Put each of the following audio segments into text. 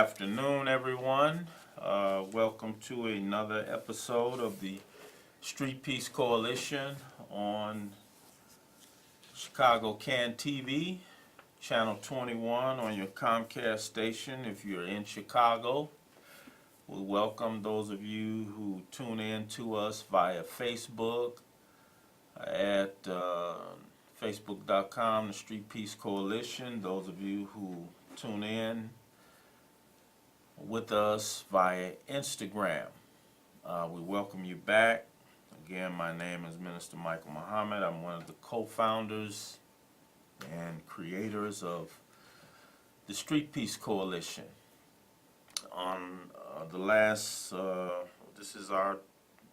afternoon, everyone. Welcome to another episode of the Street Peace Coalition on Chicago Can TV, Channel 21 on your Comcast station if you're in Chicago. We welcome those of you who tune in to us via Facebook at facebook.com, the Street Peace Coalition. Those of you who tune in with us via Instagram, we welcome you back. Again, my name is Minister Michael Muhammad. I'm one of the co-founders and creators of the Street Peace Coalition. On this is our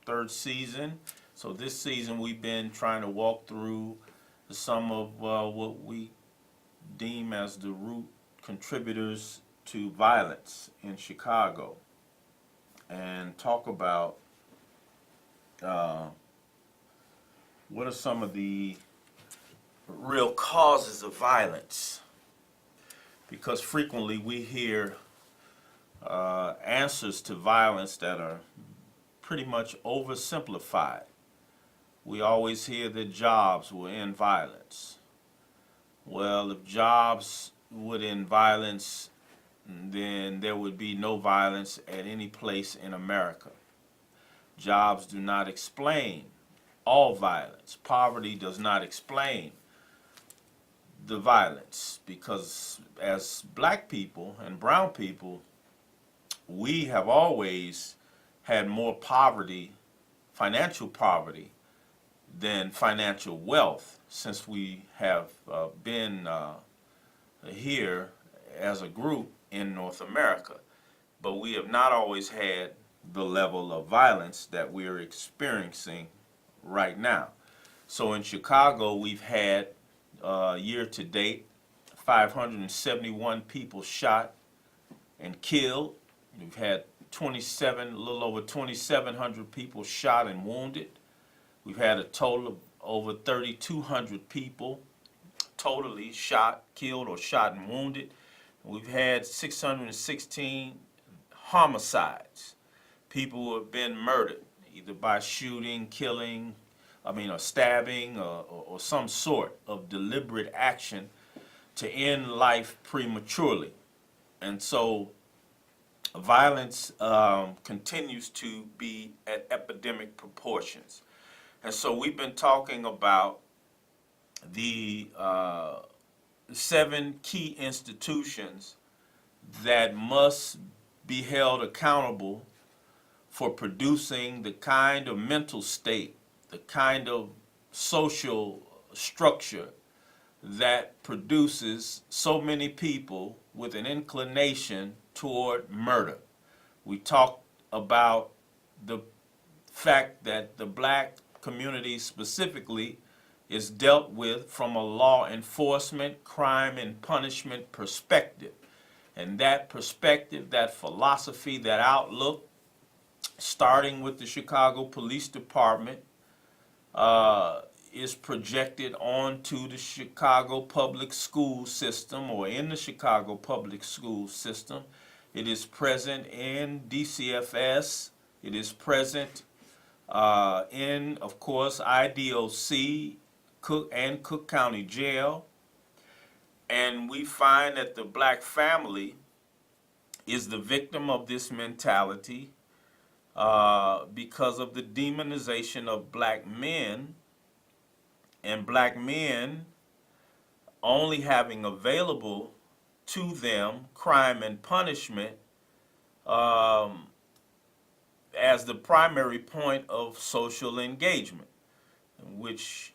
third season. So this season we've been trying to walk through some of what we deem as the root contributors to violence in Chicago and talk about what are some of the real causes of violence, because frequently we hear answers to violence that are pretty much oversimplified. We always hear that jobs will end violence. Well, if jobs would end violence, then there would be no violence at any place in America. Jobs do not explain all violence. Poverty does not explain the violence, because as black people and brown people, we have always had more poverty, financial poverty, than financial wealth since we have been here as a group in North America. But we have not always had the level of violence that we're experiencing right now. So in Chicago, we've had year to date 571 people shot and killed. We've had a little over 2,700 people shot and wounded. We've had a total of over 3,200 people totally shot, killed, or shot and wounded. We've had 616 homicides, people who have been murdered, either by shooting, killing, or stabbing, or some sort of deliberate action to end life prematurely. And so violence continues to be at epidemic proportions. And so we've been talking about the 7 key institutions that must be held accountable for producing the kind of mental state, the kind of social structure that produces so many people with an inclination toward murder. We talked about the fact that the black community specifically is dealt with from a law enforcement, crime and punishment perspective. And that perspective, that philosophy, that outlook, starting with the Chicago Police Department, is projected onto the Chicago public school system, or in the Chicago public school system. It is present in DCFS. It is present in, of course, IDOC, Cook County Jail. And we find that the black family is the victim of this mentality because of the demonization of black men, and black men only having available to them crime and punishment as the primary point of social engagement, which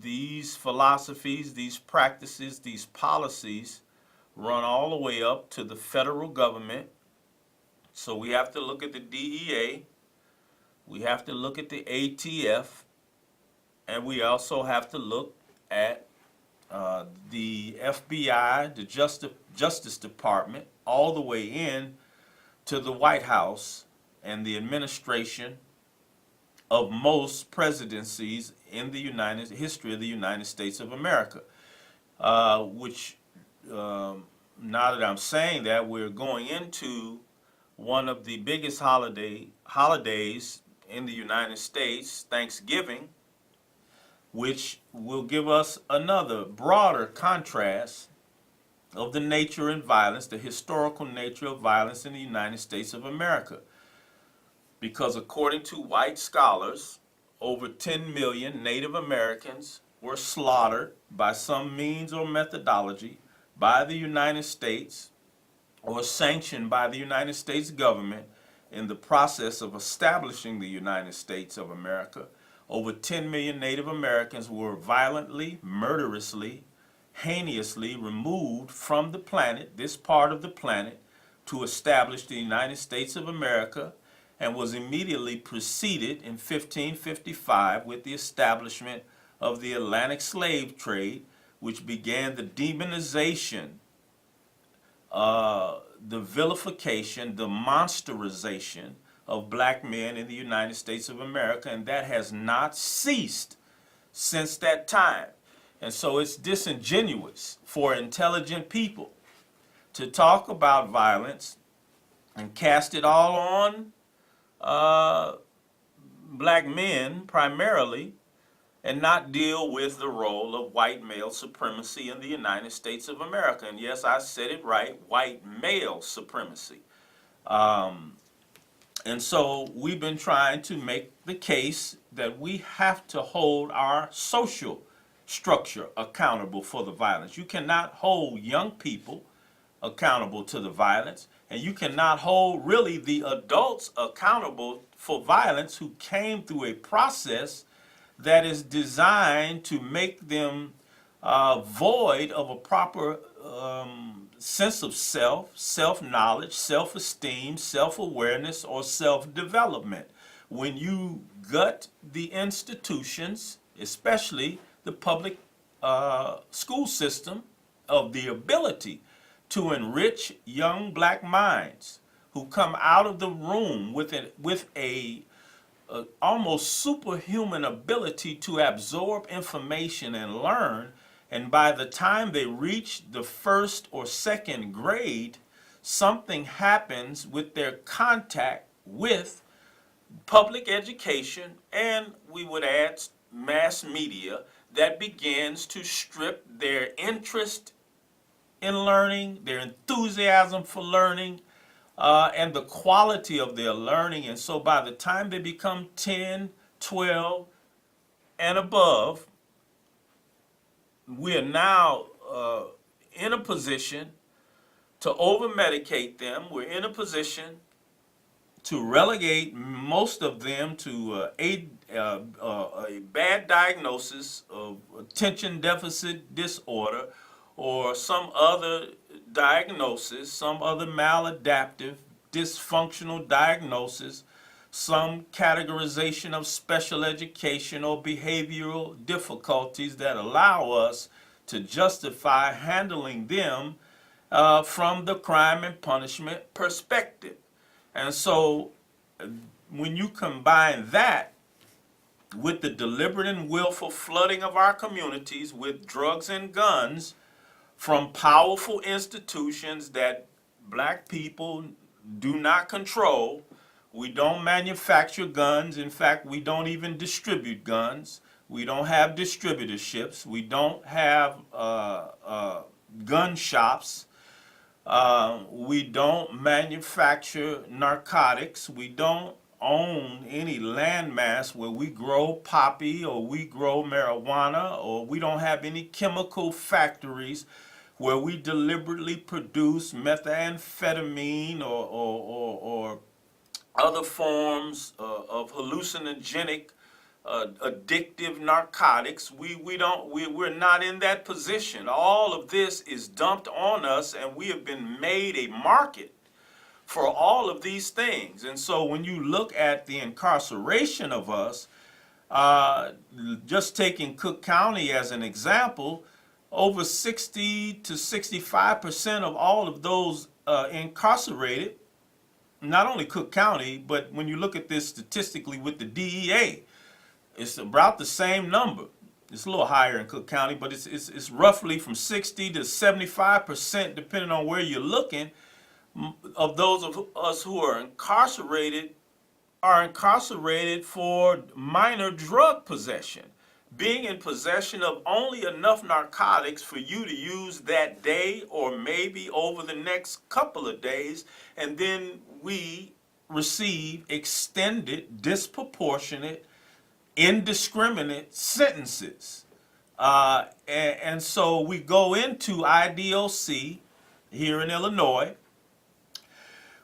these philosophies, these practices, these policies run all the way up to the federal government. So we have to look at the DEA, we have to look at the ATF, and we also have to look at the FBI, the Justice Department, all the way in to the White House and the administration of most presidencies in the history of the United States of America, which now that I'm saying that, we're going into one of the biggest holidays in the United States, Thanksgiving, which will give us another broader contrast of the nature and violence, the historical nature of violence in the United States of America. Because according to white scholars, over 10 million Native Americans were slaughtered by some means or methodology by the United States or sanctioned by the United States government in the process of establishing the United States of America. Over 10 million Native Americans were violently, murderously, heinously removed from the planet, this part of the planet, to establish the United States of America, and was immediately preceded in 1555 with the establishment of the Atlantic slave trade, which began the demonization, the vilification, the monsterization of black men in the United States of America, and that has not ceased since that time. And so it's disingenuous for intelligent people to talk about violence and cast it all on black men primarily, and not deal with the role of white male supremacy in the United States of America. And yes, I said it right, white male supremacy. And so we've been trying to make the case that we have to hold our social structure accountable for the violence. You cannot hold young people accountable to the violence, and you cannot hold really the adults accountable for violence who came through a process that is designed to make them void of a proper sense of self, self-knowledge, self-esteem, self-awareness, or self-development. When you gut the institutions, especially the public school system, of the ability to enrich young black minds who come out of the room with a almost superhuman ability to absorb information and learn, and by the time they reach the first or second grade, something happens with their contact with public education, and we would add mass media, that begins to strip their interest in learning, their enthusiasm for learning, and the quality of their learning. And so by the time they become 10, 12, and above, we are now in a position to over-medicate them. We're in a position to relegate most of them to a bad diagnosis of attention deficit disorder or some other diagnosis, some other maladaptive, dysfunctional diagnosis, some categorization of special education or behavioral difficulties that allow us to justify handling them from the crime and punishment perspective. And so when you combine that with the deliberate and willful flooding of our communities with drugs and guns from powerful institutions that black people do not control. We don't manufacture guns. In fact, we don't even distribute guns. We don't have distributorships. We don't have gun shops. We don't manufacture narcotics. We don't own any landmass where we grow poppy or we grow marijuana, or we don't have any chemical factories where we deliberately produce methamphetamine or other forms of hallucinogenic, addictive narcotics. We're not in that position. All of this is dumped on us, and we have been made a market for all of these things. And so when you look at the incarceration of us, just taking Cook County as an example, over 60 to 65% of all of those incarcerated, not only Cook County, but when you look at this statistically with the DEA, it's about the same number. It's a little higher in Cook County, but it's roughly from 60 to 75%, depending on where you're looking, of those of us who are incarcerated for minor drug possession. Being in possession of only enough narcotics for you to use that day or maybe over the next couple of days, and then we receive extended, disproportionate, indiscriminate sentences. And so we go into IDOC here in Illinois,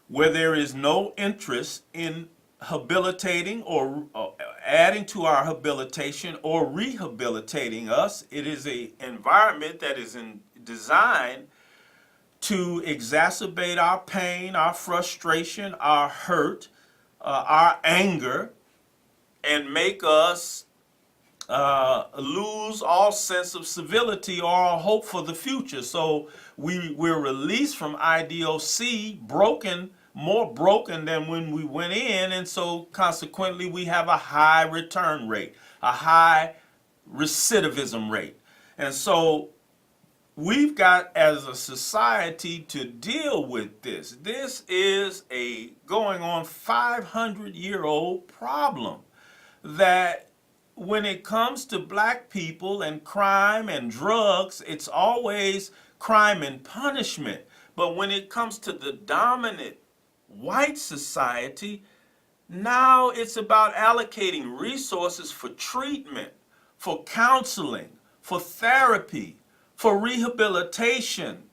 where there is no interest in habilitating or adding to our habilitation or rehabilitating us. It is an environment that is designed to exacerbate our pain, our frustration, our hurt, our anger, and make us lose all sense of civility or all hope for the future. So we're released from IDOC broken, more broken than when we went in, and so consequently we have a high return rate, a high recidivism rate. And so we've got as a society to deal with this. This is a going on 500-year-old problem that when it comes to black people and crime and drugs, it's always crime and punishment. But when it comes to the dominant white society, now it's about allocating resources for treatment, for counseling, for therapy, for rehabilitation.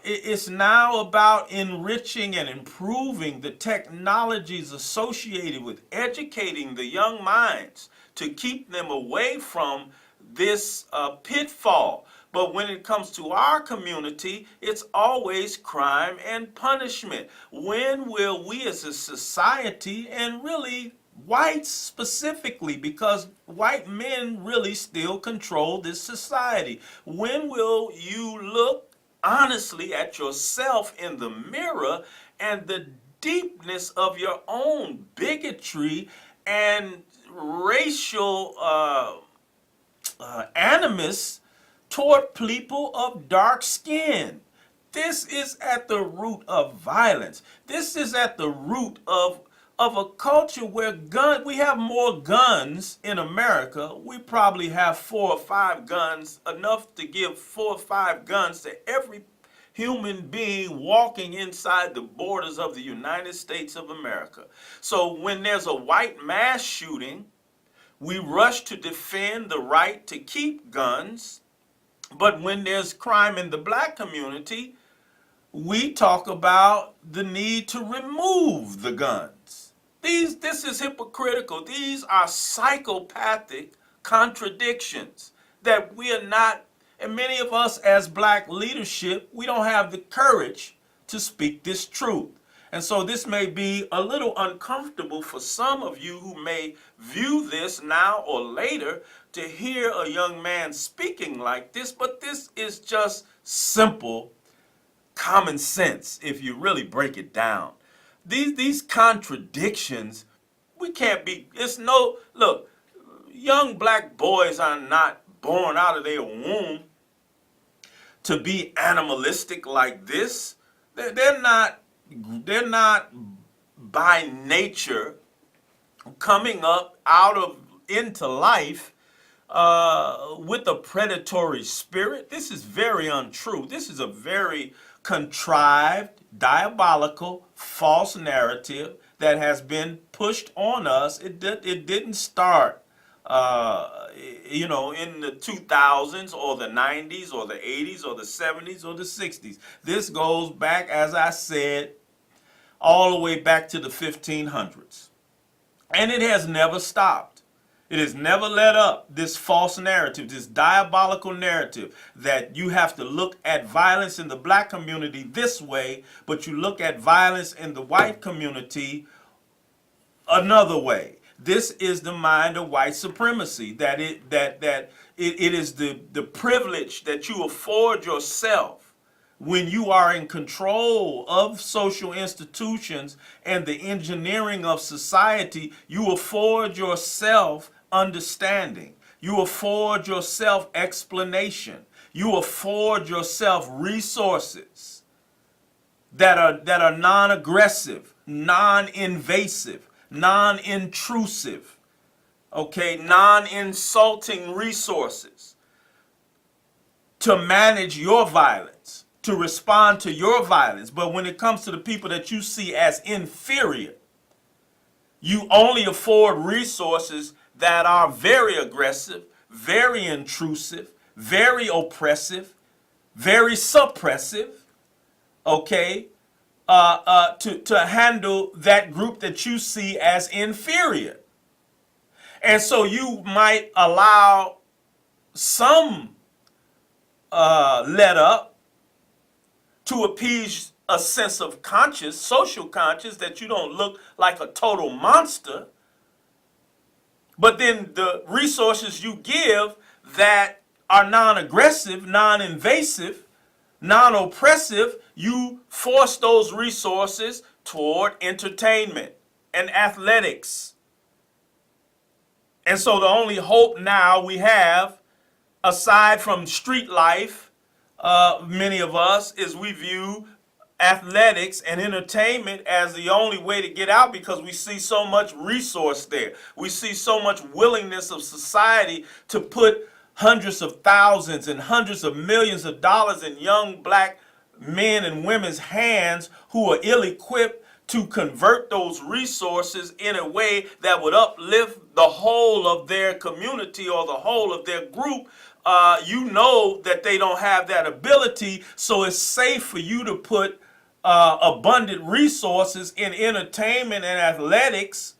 It's now about enriching and improving the technologies associated with educating the young minds to keep them away from this pitfall. But when it comes to our community, it's always crime and punishment. When will we as a society, and really whites specifically, because white men really still control this society, when will you look honestly at yourself in the mirror and the deepness of your own bigotry and racial animus toward people of dark skin? This is at the root of violence. This is at the root of a culture where we have more guns in America. We probably have 4 or 5 guns, enough to give 4 or 5 guns to every human being walking inside the borders of the United States of America. So when there's a white mass shooting, we rush to defend the right to keep guns. But when there's crime in the black community, we talk about the need to remove the guns. This is hypocritical. These are psychopathic contradictions that we are not, and many of us as black leadership, we don't have the courage to speak this truth. And so this may be a little uncomfortable for some of you who may view this now or later to hear a young man speaking like this, but this is just simple common sense if you really break it down. These contradictions, we can't be, look, young black boys are not born out of their womb to be animalistic like this. They're not by nature coming up into life with a predatory spirit. This is very untrue. This is a very contrived, diabolical, false narrative that has been pushed on us. It didn't start in the 2000s or the 90s or the 80s or the 70s or the 60s. This goes back, as I said, all the way back to the 1500s. And it has never stopped. It has never let up, this false narrative, this diabolical narrative that you have to look at violence in the black community this way, but you look at violence in the white community another way. This is the mind of white supremacy, that it is the privilege that you afford yourself when you are in control of social institutions and the engineering of society. You afford yourself understanding. You afford yourself explanation. You afford yourself resources that are non-aggressive, non-invasive, non-intrusive, okay, non-insulting resources to manage your violence, to respond to your violence. But when it comes to the people that you see as inferior, you only afford resources that are very aggressive, very intrusive, very oppressive, very suppressive, okay, to handle that group that you see as inferior. And so you might allow some let up to appease a sense of conscience, social conscience, that you don't look like a total monster. But then the resources you give that are non-aggressive, non-invasive, non-oppressive, you force those resources toward entertainment and athletics. And so the only hope now we have, aside from street life, many of us, is we view athletics and entertainment as the only way to get out, because we see so much resource there. We see so much willingness of society to put hundreds of thousands and hundreds of millions of dollars in young black men and women's hands who are ill-equipped to convert those resources in a way that would uplift the whole of their community or the whole of their group. You know that they don't have that ability, so it's safe for you to put abundant resources in entertainment and athletics,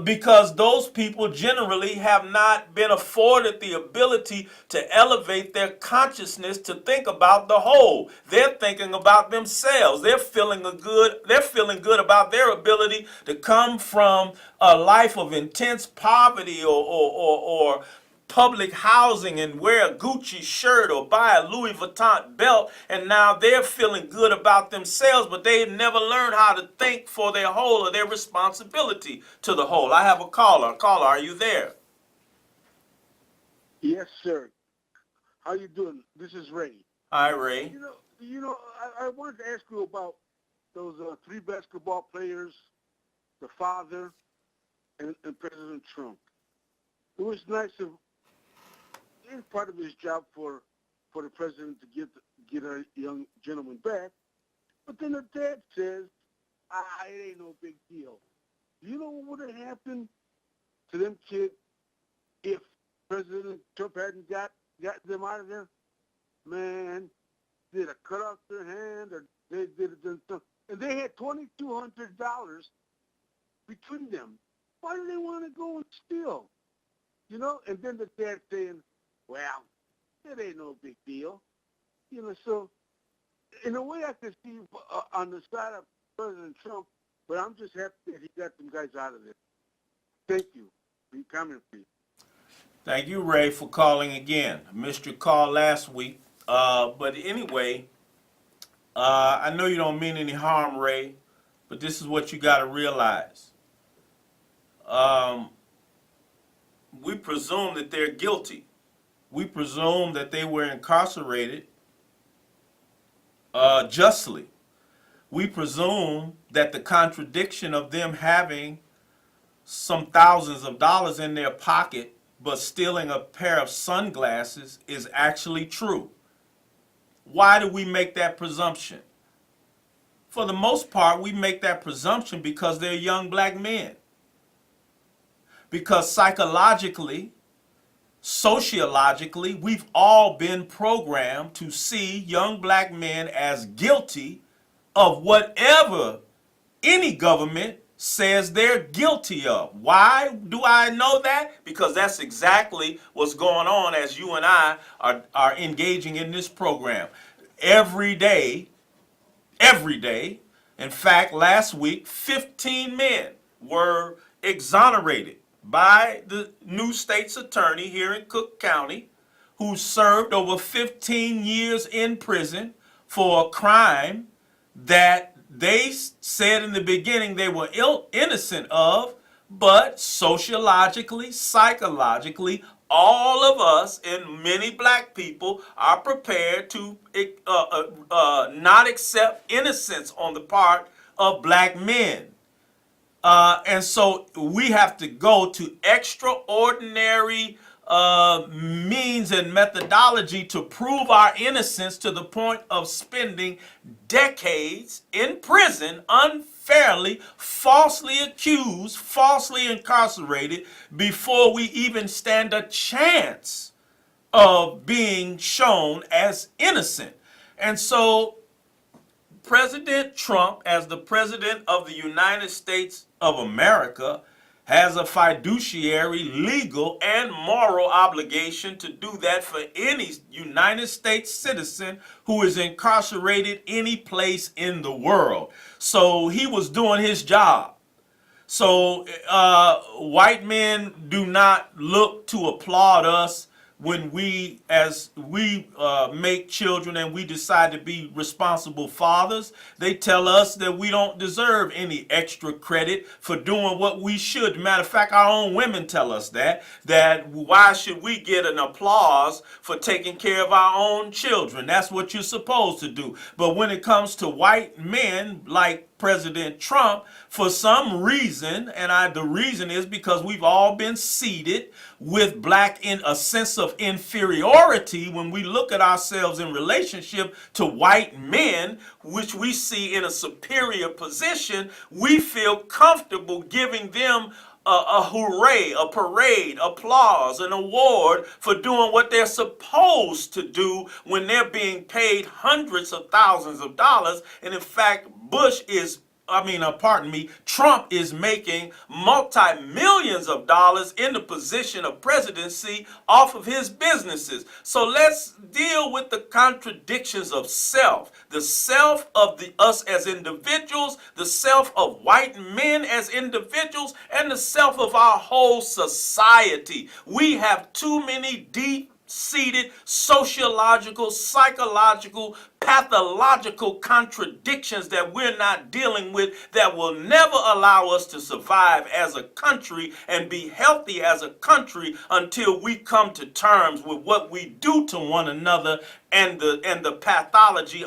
because those people generally have not been afforded the ability to elevate their consciousness to think about the whole. They're thinking about themselves. They're feeling good about their ability to come from a life of intense poverty or public housing and wear a Gucci shirt or buy a Louis Vuitton belt, and now they're feeling good about themselves, but they never learned how to think for their whole or their responsibility to the whole. I have a caller. Caller, are you there? Yes, sir. How you doing? This is Ray. Hi, Ray. I wanted to ask you about those three basketball players, the father, and President Trump. It was nice of, it's part of his job for the president to get a young gentleman back. But then the dad says, it ain't no big deal. Do you know what would have happened to them kids if President Trump hadn't got them out of there? Man, they'd have cut off their hand, or they did have done something. And they had $2,200 between them. Why do they want to go and steal? You know, and then the dad saying, well, it ain't no big deal. You know, so in a way I could see on the side of President Trump, but I'm just happy that he got them guys out of there. Thank you for your comment, please. Thank you, Ray, for calling again. I missed your call last week. But anyway, I know you don't mean any harm, Ray, but this is what you got to realize. We presume that they're guilty. We presume that they were incarcerated justly. We presume that the contradiction of them having some thousands of dollars in their pocket but stealing a pair of sunglasses is actually true. Why do we make that presumption? For the most part, we make that presumption because they're young black men. Because psychologically, sociologically, we've all been programmed to see young black men as guilty of whatever any government says they're guilty of. Why do I know that? Because that's exactly what's going on as you and I are engaging in this program. Every day, in fact, last week, 15 men were exonerated by the new state's attorney here in Cook County, who served over 15 years in prison for a crime that they said in the beginning they were innocent of, but sociologically, psychologically, all of us and many black people are prepared to not accept innocence on the part of black men. And so we have to go to extraordinary means and methodology to prove our innocence, to the point of spending decades in prison unfairly, falsely accused, falsely incarcerated, before we even stand a chance of being shown as innocent. And so President Trump, as the President of the United States of America, has a fiduciary, legal, and moral obligation to do that for any United States citizen who is incarcerated any place in the world. So he was doing his job. So white men do not look to applaud us when we, as we make children and we decide to be responsible fathers. They tell us that we don't deserve any extra credit for doing what we should. Matter of fact, our own women tell us that why should we get an applause for taking care of our own children? That's what you're supposed to do. But when it comes to white men like President Trump, for some reason, and the reason is because we've all been seeded with black in a sense of inferiority when we look at ourselves in relationship to white men, which we see in a superior position. We feel comfortable giving them a hooray, a parade, applause, an award for doing what they're supposed to do when they're being paid hundreds of thousands of dollars. And in fact, Trump is making multi-millions of dollars in the position of presidency off of his businesses. So let's deal with the contradictions of self. The self of us as individuals, the self of white men as individuals, and the self of our whole society. We have too many deep-seated sociological, psychological, pathological contradictions that we're not dealing with, that will never allow us to survive as a country and be healthy as a country until we come to terms with what we do to one another and the pathology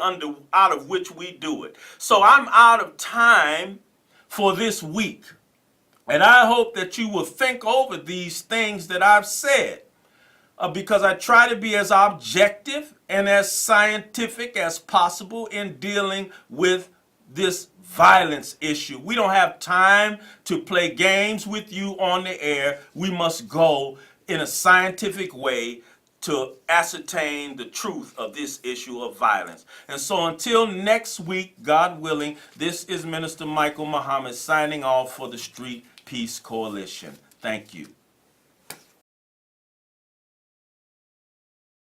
out of which we do it. So I'm out of time for this week, and I hope that you will think over these things that I've said. Because I try to be as objective and as scientific as possible in dealing with this violence issue. We don't have time to play games with you on the air. We must go in a scientific way to ascertain the truth of this issue of violence. And so until next week, God willing, this is Minister Michael Muhammad signing off for the Street Peace Coalition. Thank you.